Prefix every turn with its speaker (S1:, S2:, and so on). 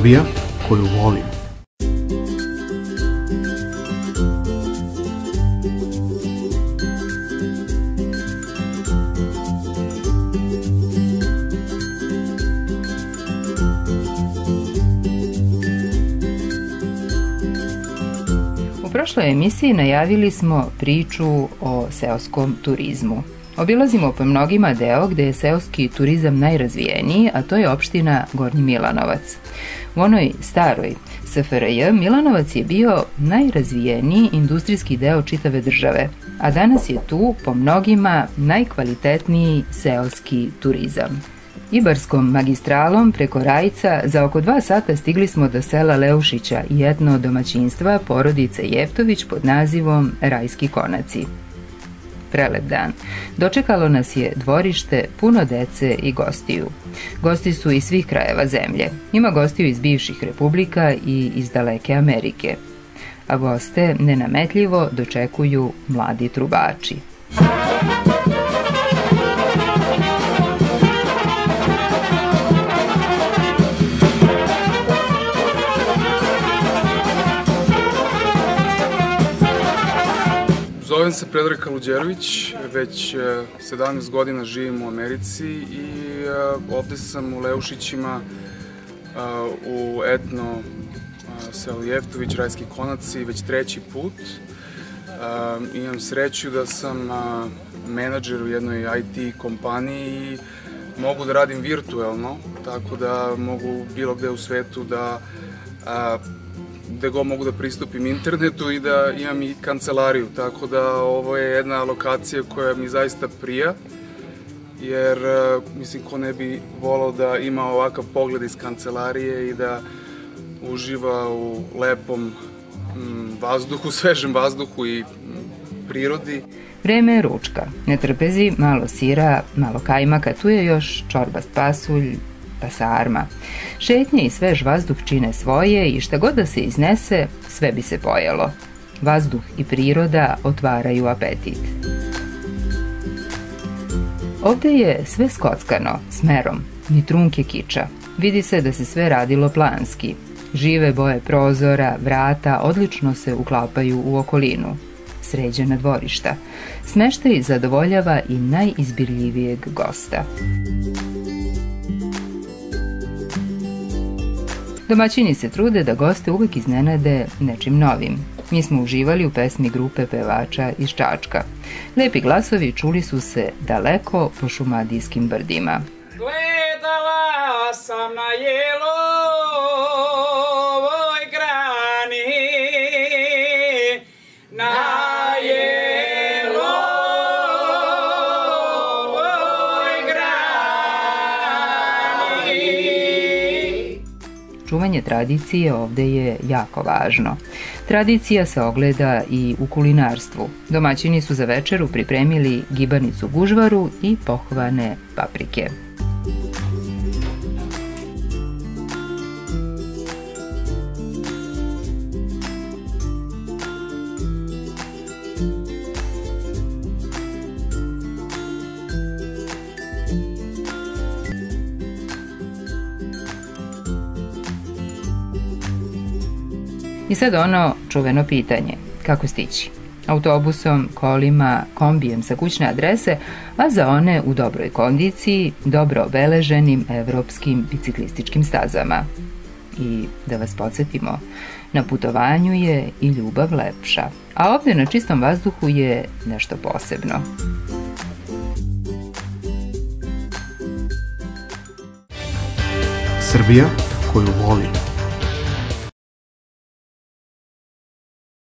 S1: Srbija koju volim.
S2: U prošloj emisiji najavili smo priču o seoskom turizmu. Obilazimo po mnogima deo gde je seoski turizam najrazvijeniji, a to je opština Gornji Milanovac. U onoj staroj SFRJ Milanovac je bio najrazvijeniji industrijski deo čitave države, a danas je tu po mnogima najkvalitetniji seoski turizam. Ibarskom magistralom preko Rajca za oko 2 sata stigli smo do sela Leušića i etno domaćinstva porodice Jeftović pod nazivom Rajski konaci. Prelep dan. Dočekalo nas je dvorište puno dece i gostiju. Gosti su iz svih krajeva zemlje. Ima gostiju iz bivših republika i iz daleke Amerike. A goste nenametljivo dočekuju mladi trubači.
S3: Zovem se Predrag Kaluđerović, već 17 godina živim u Americi i ovde sam u Leušićima u etno selu Jeftović, Rajski konaci, već 3. put. Imam sreću da sam menadžer u jednoj IT kompaniji i mogu da radim virtuelno, tako da mogu bilo gde u svetu da gde god mogu da pristupim internetu i da imam i kancelariju, tako da ovo je jedna lokacija koja mi zaista prija, jer mislim ko ne bi volao da ima ovakav pogled iz kancelarije i da uživa u lepom vazduhu, svežem vazduhu i prirodi.
S2: Vreme je ručka, ne trpezi, malo sira, malo kajmaka, tu je još čorbast pasulj, pa sarma. Šetnje i svež vazduh čine svoje i šta god da se iznese, sve bi se pojelo. Vazduh i priroda otvaraju apetit. Ovde je sve skockano, smerom, ni trunke kiča. Vidi se da se sve radilo planski. Žive boje prozora, vrata odlično se uklapaju u okolinu. Sređena dvorišta. Smeštaj zadovoljava i najizbirljivijeg gosta. Domaćini se trude da goste uvek iznenade nečim novim. Mi smo uživali u pesmi grupe pevača iz Čačka. Lepi glasovi čuli su se daleko po šumadijskim brdima.
S4: Gledala sam na jelovoj grani, na
S2: Čuvanje tradicije ovde je jako važno. Tradicija se ogleda i u kulinarstvu. Domaćini su za večeru pripremili gibanicu gužvaru i pohvane paprike. I sad ono čuveno pitanje, kako stići? Autobusom, kolima, kombijem sa kućne adrese, a za one u dobroj kondiciji, dobro obeleženim evropskim biciklističkim stazama. I da vas podsjetimo, na putovanju je i ljubav lepša, a ovde na čistom vazduhu je nešto posebno.
S1: Srbija koju volim.